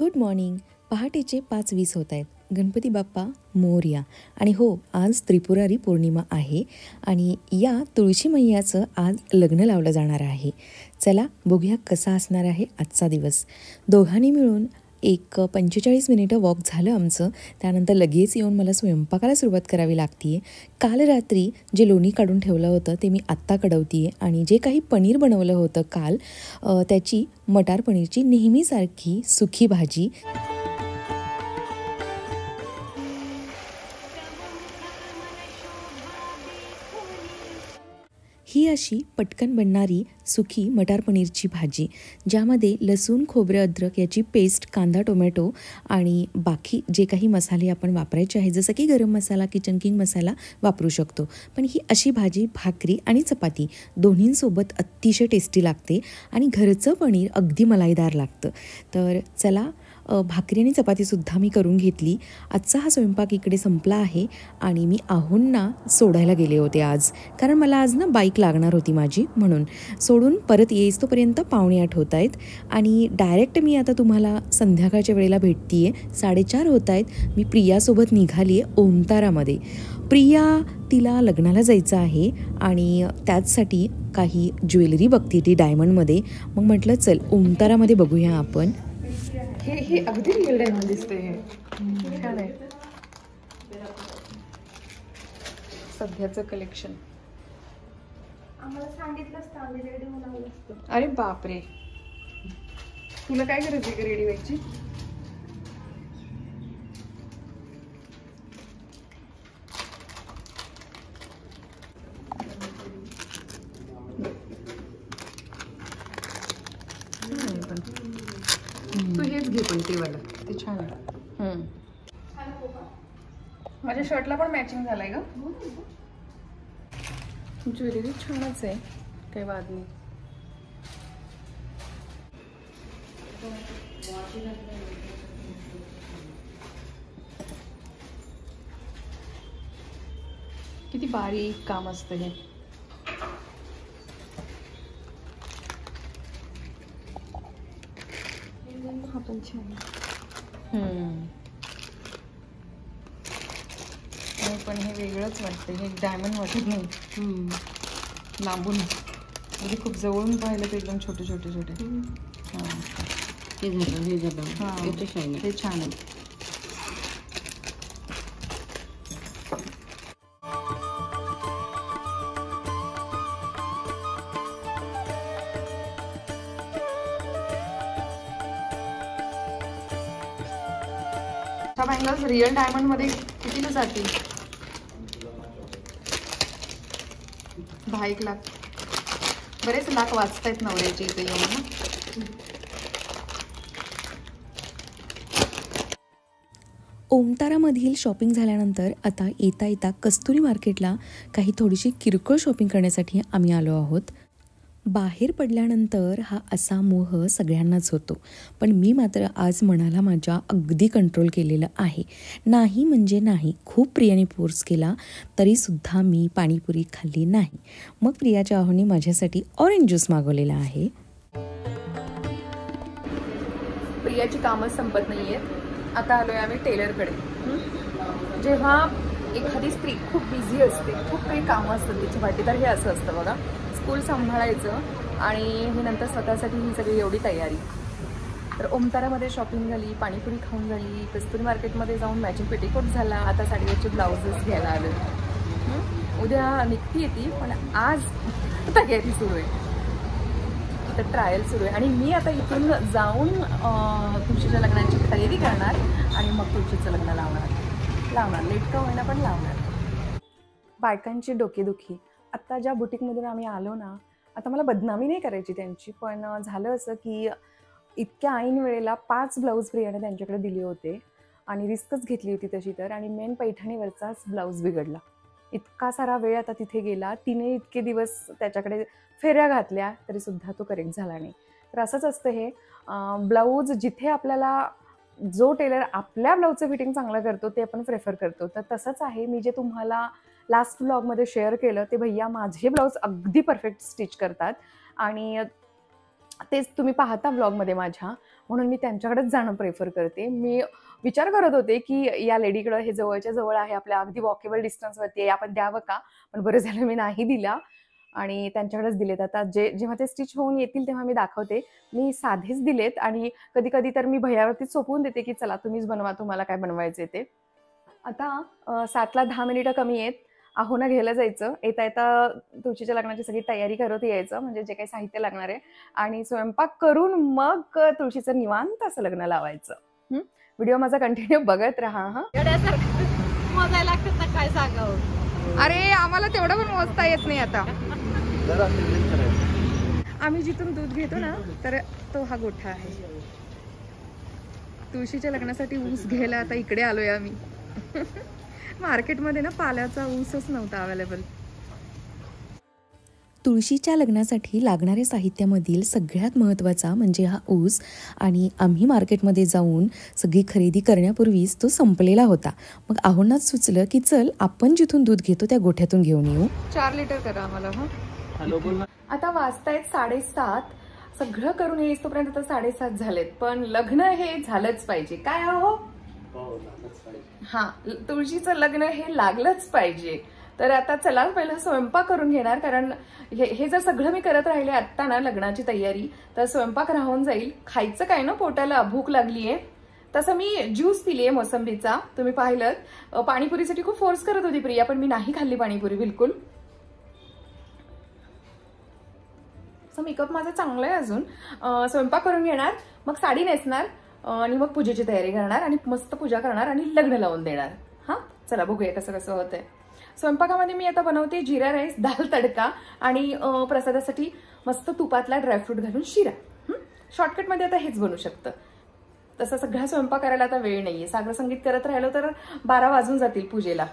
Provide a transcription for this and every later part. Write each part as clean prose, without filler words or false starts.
Good morning. पहाटेचे 5:20 होत आहेत. गणपती बाप्पा मोरया. आणि हो, आज त्रिपुरारी पौर्णिमा आहे आणि या तुळशी मैयाचं आज लग्न लावलं जाणार आहे. चला बघूया कसा असणार आहे आजचा दिवस. दोघांनी मिळून एक 45 मिनिटं वॉक झालं आमचं. त्यानंतर लगेच येऊन मला स्वयंपाकाला सुरुवात करावी लागते आहे. काल रात्री जे लोणी काढून ठेवलं होतं ते मी आत्ता कढवते आहे आणि जे काही पनीर बनवलं होतं काल त्याची मटार पनीरची नेहमीसारखी सुकी भाजी. ही अशी पटकन बनणारी सुकी मटार पनीरची भाजी, ज्यामध्ये लसूण, खोबरं, अद्रक याची पेस्ट, कांदा, टोमॅटो आणि बाकी जे काही मसाले आपण वापरायचे आहे, जसं की गरम मसाला, किचन किंग मसाला वापरू शकतो. पण ही अशी भाजी भाकरी आणि चपाती दोन्हींसोबत अतिशय टेस्टी लागते आणि घरचं पनीर अगदी मलाईदार लागतं. तर चला भाकरी आणि चपातीसुद्धा मी करून घेतली. आजचा हा स्वयंपाक इकडे संपला आहे आणि मी आहोंना सोडायला गेले होते आज, कारण मला आज ना बाईक लागणार होती माझी, म्हणून सोडून परत येईस तोपर्यंत 7:45 होत आहेत आणि डायरेक्ट मी आता तुम्हाला संध्याकाळच्या वेळेला भेटते आहे. 4:30 होत आहेत. मी प्रियासोबत निघाली आहे ओमतारामध्ये. प्रिया तिला लग्नाला जायचं आहे आणि त्याचसाठी काही ज्वेलरी बघते ती डायमंडमध्ये. मग म्हटलं चल ओमतारामध्ये बघूया आपण. हे अगदी रिअल डायमंड दिसतंय. हे छान आहे सध्याचं कलेक्शन. आम्हाला सांगितलंच तर आम्ही रेडी होऊन आलो असतो. अरे बापरे, तुला काय गरज आहे रेडी व्हायची? तू हेच घे पण ते वाला, ते छान आहे. माझ्या शर्टला पण मॅचिंग झालंय का? ज्वेलरी छानच आहे, काही वाद नाही. किती बारीक काम असतं हे. हा पण छान. पण हे वेगळंच वाटतं, हे डायमंड वाटत नाही लांबून. म्हणजे खूप जवळून पाहिलं तर एकदम छोटे छोटे छोटे. हां हे झालं हां, हे छान आहे. बँगल्स रिअल डायमंड मध्ये कितीला जातील? 10 लाख. बरेच लाख वाचतायत नवऱ्याचे इथे येऊन ना. ओमतारामधील शॉपिंग झाल्यानंतर आता येता येता कस्तुरी मार्केटला काही थोडीशी किरकोळ शॉपिंग करण्यासाठी आम्ही आलो आहोत. बाहेर पडल्यानंतर हा असा मोह सगळ्यांनाच होतो, पण मी मात्र आज मनाला माझ्या अगदी कंट्रोल केलेलं आहे. नाही म्हणजे नाही. खूप प्रियाने फोर्स केला तरीसुद्धा मी पाणीपुरी खाल्ली नाही. मग प्रियाच्या आहोने माझ्यासाठी ऑरेंज ज्यूस मागवलेला आहे. प्रियाची कामं संपत नाही आहेत. आता आलोय आम्ही टेलरकडे. जेव्हा एखादी स्त्री खूप बिझी असते, खूप काही कामं असतात तिची वाटी, तर हे असं असतं बघा, स्कूल सांभाळायचं आणि हे नंतर स्वतःसाठी ही सगळी एवढी तयारी. तर ओमतारामध्ये शॉपिंग झाली, पाणीपुरी खाऊन झाली, कस्तुरी मार्केटमध्ये जाऊन मॅचिंग पेटीकोट झाला, आता साडीवरचे ब्लाउजेस घ्यायला आलो. उद्या निघती येते, पण आज तयारी सुरू आहे, तर ट्रायल सुरू आहे. आणि मी आता इथून जाऊन तुळशीच्या लग्नाची खरेदी करणार आणि मग तुळशीचं लग्न लावणार. लेट का होईना पण लावणार. बायकांची डोकेदुखी. आत्ता ज्या बुटीकमधून आम्ही आलो ना, आता मला बदनामी नाही करायची त्यांची, पण झालं असं की इतक्या ऐन वेळेला 5 ब्लाऊज प्रियाने त्यांच्याकडे दिले होते आणि रिस्कच घेतली होती तशी तर, आणि मेन पैठणीवरचाच ब्लाऊज बिघडला. इतका सारा वेळ आता तिथे गेला. तिने इतके दिवस त्याच्याकडे फेऱ्या घातल्या तरीसुद्धा तो करेक्ट झाला नाही. तर असंच असतं हे. ब्लाऊज जिथे आपल्याला जो टेलर आपल्या ब्लाऊजचं फिटिंग चांगलं करतो ते आपण प्रेफर करतो. तर तसंच आहे. मी जे तुम्हाला लास्ट व्लॉगमध्ये शेअर केलं ते भैया माझे ब्लाऊज अगदी परफेक्ट स्टिच करतात आणि तेच तुम्ही पाहता व्लॉगमध्ये माझ्या. म्हणून मी त्यांच्याकडेच जाणं प्रेफर करते. मी विचार करत होते की या लेडीकडं हे जवळच्या जवळ आहे, आपल्या अगदी वॉकेबल डिस्टन्सवरती आहे, आपण द्यावं का, पण बरं झालं मी नाही दिला आणि त्यांच्याकडेच दिलेत. आता जेव्हा ते स्टिच होऊन येतील तेव्हा मी दाखवते. मी साधेच दिलेत आणि कधी कधी तर मी भैयावरतीच सोपवून देते की चला तुम्हीच बनवा, तुम्हाला काय बनवायचे ते. आता 7ला 10 मिनिटं कमी आहेत. आहोना घ्यायला जायचं. येता येता तुळशीच्या लग्नाची सगळी तयारी करत यायचं, म्हणजे जे काही साहित्य लागणार आहे, आणि स्वयंपाक करून मग तुळशीचं निवांत असं लग्न लावायचं. व्हिडिओ माझा कंटिन्यू बघत राहा. मोजायला लागतात ना, काय सांगावं. अरे आम्हाला तेवढं पण मोजता येत नाही. आता आम्ही जिथून दूध घेतो ना, तर तो हा गोठा आहे. तुळशीच्या लग्नासाठी ऊस घ्यायला आता इकडे आलोय आम्ही. मार्केटमध्ये ना पाल्याचा ऊसच नव्हता अवेलेबल. तुळशीच्या लग्नासाठी लागणाऱ्या साहित्यामधील सगळ्यात महत्त्वाचा म्हणजे हा ऊस, आणि आम्ही मार्केटमध्ये जाऊन सगळी खरेदी करण्यापूर्वीच तो संपलेला होता. मग आहोंनाच सुचलं की चल आपण जिथून दूध घेतो त्या गोठ्यातून घेऊन येऊ. 4 लिटर करा आम्हाला. आता वाजतायत 7:30. सगळं करून येईस्तोपर्यंत तर 7:30 झालेत, पण लग्न हे झालंच पाहिजे. काय आहो? हा, तुळशीचं लग्न हे लागलंच पाहिजे. तर आता चला पहिला स्वयंपाक करून घेणार, कारण हे जर सगळं मी करत राहिले आत्ता ना लग्नाची तयारी, तर स्वयंपाक राहून जाईल. खायचं काय ना, पोटाला भूक लागलीये. तसं मी ज्यूस पिलीये मोसंबीचा, तुम्ही पाहिलं. पाणीपुरीसाठी खूप फोर्स करत होती प्रिया, पण मी नाही खाल्ली पाणीपुरी बिलकुल. मेकअप माझा चांगला आहे अजून. स्वयंपाक करून घेणार, मग साडी नेसणार आणि मग पूजेची तयारी करणार आणि मस्त पूजा करणार आणि लग्न लावून देणार. हा, चला बघूया कसं कसं होतंय. स्वयंपाकामध्ये मी आता बनवते जिरा राईस, दाल तडका आणि प्रसादासाठी मस्त तुपातला ड्रायफ्रूट घालून शिरा. शॉर्टकटमध्ये आता हेच बनू शकतं. तसं सगळा स्वयंपाक करायला आता वेळ नाहीये. सागर संगीत करत राहिलो तर 12 वाजून जातील पूजेला.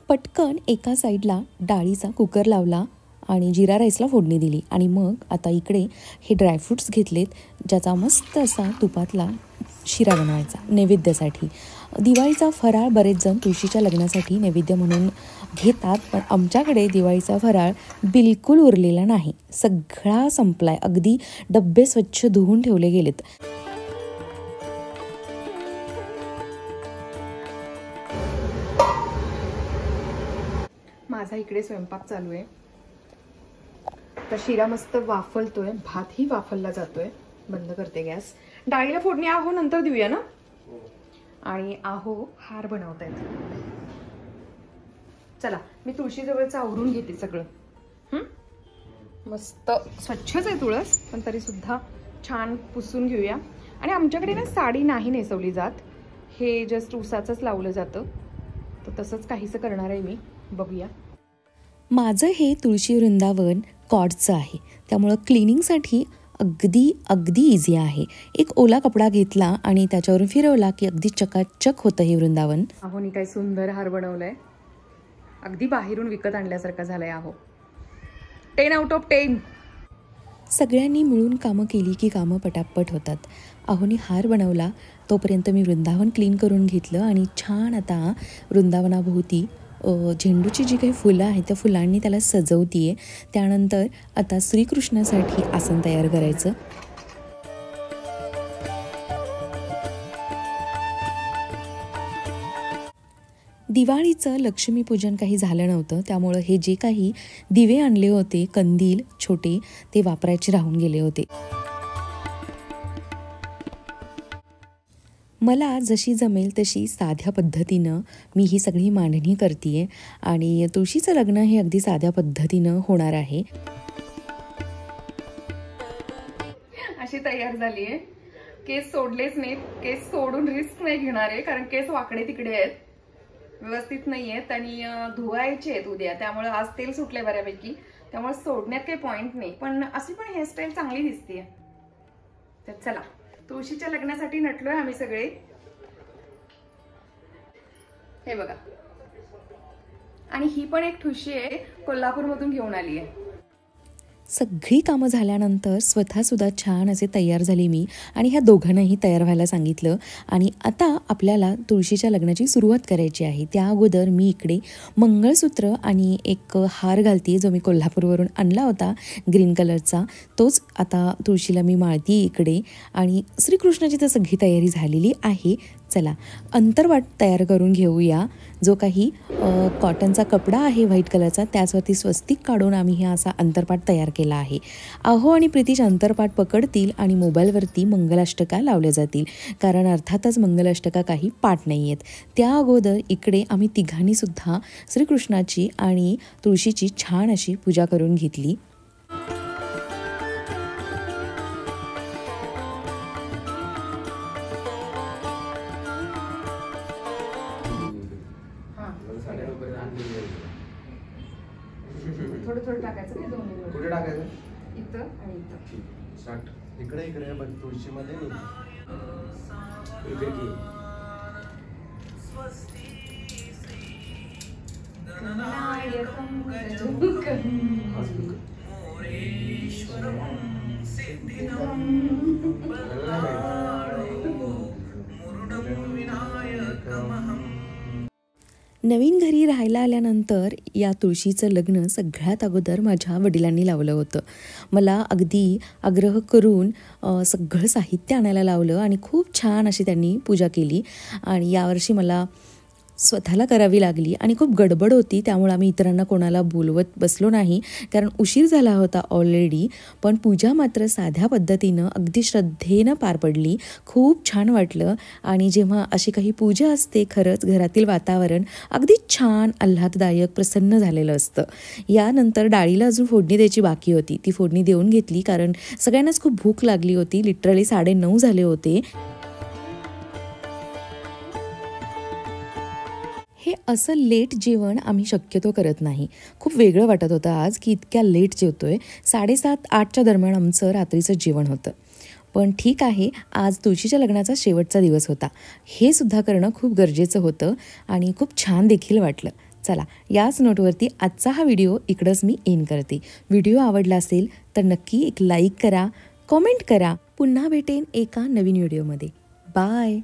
पटकन एका साईडला डाळीचा कुकर लावला आणि जिरा राईसला फोडणी दिली, आणि मग आता इकडे हे ड्रायफ्रूट्स घेतलेत, ज्याचा मस्त असा तुपातला शिरा बनवायचा नैवेद्यासाठी. दिवाळीचा फराळ बरेच जण तुळशीच्या लग्नासाठी नैवेद्य म्हणून घेतात, पण आमच्याकडे दिवाळीचा फराळ बिलकुल उरलेला नाही. सगळा संपलाय. अगदी डब्बे स्वच्छ धुवून ठेवले गेलेत. माझा इकडे स्वयंपाक चालू आहे. तर शिरा मस्त वाफलतोय, भातही वाफलला जातोय. बंद करते गॅस. डाळीला फोडणी आहो नंतर देऊया ना. आणि आहो हार बनवतायत. चला मी तुळशीजवळचं आवरून घेते सगळं. मस्त स्वच्छच आहे तुळस, पण तरी सुद्धा छान पुसून घेऊया. आणि आमच्याकडे ना साडी नाही नेसवली जात, हे जस्ट उसाचंच लावलं जातं. तर तसंच काहीसं करणार आहे मी, बघूया. माझं हे तुळशी वृंदावन कॉर्डचं आहे, त्यामुळं क्लिनिंगसाठी अगदी अगदी इझी आहे. एक ओला कपडा घेतला आणि त्याच्यावरून फिरवला की अगदी चकाचक होतं हे वृंदावन. आहोनी काय सुंदर हार बनवलाय, अगदी बाहेरून विकत आणल्यासारखा झालाय. आहो 10 out of 10. सगळ्यांनी मिळून कामं केली की कामं पटापट होतात. आहोनी हार बनवला, तोपर्यंत मी वृंदावन क्लीन करून घेतलं आणि छान आता वृंदावनाभोवती झेंडूची जी काही फुलं आहेत त्या फुलांनी त्याला सजवतीये. त्यानंतर आता श्रीकृष्णासाठी आसन तयार करायचं. दिवाळीचं लक्ष्मीपूजन काही झालं नव्हतं, त्यामुळं हे जे काही दिवे आणले होते, कंदील छोटे, ते वापरायचे राहून गेले होते. मला जशी जमेल तशी साध्या पद्धतीनं मी ही सगळी मांडणी करते आणि तुळशीचं लग्न हे अगदी साध्या पद्धतीनं होणार आहे. अशी तयार झाली आहे. केस सोडलेच नाहीत, केस सोडून रिस्क नाही घेणार आहे, कारण केस वाकडे तिकडे आहेत, व्यवस्थित नाही आहेत आणि धुवायचे आहेत उद्या. त्यामुळे आज तेल सुटले बऱ्यापैकी, त्यामुळे सोडण्यात काही पॉइंट नाही. पण अशी पण हेअरस्टाईल चांगली दिसते. तर चला तुळशीच्या लग्नासाठी नटलोय आम्ही सगळे. हे बघा, आणि ही पण एक ठुशी आहे, कोल्हापूरमधून घेऊन आली आहे. सगळी कामं झाल्यानंतर स्वतःसुद्धा छान असे तयार झाले मी आणि ह्या दोघांनाही तयार व्हायला सांगितलं. आणि आता आपल्याला तुळशीच्या लग्नाची सुरुवात करायची आहे. त्या अगोदर मी इकडे मंगळसूत्र आणि एक हार घालते, जो मी कोल्हापूरवरून आणला होता ग्रीन कलरचा. तोच आता तुळशीला मी माळती इकडे. आणि श्रीकृष्णाची तर सगळी तयारी झालेली आहे. चला अंतरवाट तयार करून घेऊया. जो काही कॉटनचा कपडा आहे व्हाईट कलरचा, त्याचवरती स्वस्तिक काढून आम्ही हा असा अंतरपाट तयार केला आहे. अहो आणि प्रीतीश अंतरपाट पकडतील आणि मोबाईलवरती मंगलाष्टका लावल्या जातील, कारण अर्थातच मंगलाष्टका काही पाठ नाही आहेत. त्या अगोदर इकडे आम्ही तिघांनीसुद्धा श्रीकृष्णाची आणि तुळशीची छान अशी पूजा करून घेतली. थोडं थोडं टाकायचं नाही, दोन्ही कुठे टाकायचं? इथं आणि इथं. स्टार्ट इकडे इकडे बघ तुळशीमध्ये इकडे की नवीन घरी राहायला आल्यानंतर या तुळशीचं लग्न सगळ्यात अगोदर माझ्या वडिलांनी लावलं होतं. मला अगदी आग्रह करून सगळं साहित्य आणायला लावलं आणि खूप छान अशी त्यांनी पूजा केली. आणि यावर्षी मला स्वतःला करावी लागली आणि खूप गडबड होती, त्यामुळे आम्ही इतरांना कोणाला बोलवत बसलो नाही, कारण उशीर झाला होता ऑलरेडी. पण पूजा मात्र साध्या पद्धतीनं अगदी श्रद्धेनं पार पडली. खूप छान वाटलं. आणि जेव्हा अशी काही पूजा असते, खरंच घरातील वातावरण अगदी छान आल्हाददायक प्रसन्न झालेलं असतं. यानंतर डाळीला अजून फोडणी द्यायची बाकी होती. ती फोडणी देऊन घेतली, कारण सगळ्यांनाच खूप भूक लागली होती. लिटरली 9:30 झाले होते. हे असं लेट जेवण आम्ही शक्यतो करत नाही. खूप वेगळं वाटत होतं आज, की इतक्या लेट जेवतोय. 7:30-8च्या दरम्यान आमचं रात्रीचं जेवण होतं. पण ठीक आहे, आज तुळशीच्या लग्नाचा शेवटचा दिवस होता. हे सुद्धा करणं खूप गरजेचं होतं आणि खूप छान देखील वाटलं. चला, याच नोटवरती आजचा हा व्हिडिओ इकडंच मी एंड करते. व्हिडिओ आवडला असेल तर नक्की एक लाईक करा, कॉमेंट करा. पुन्हा भेटेन एका नवीन व्हिडिओमध्ये. बाय.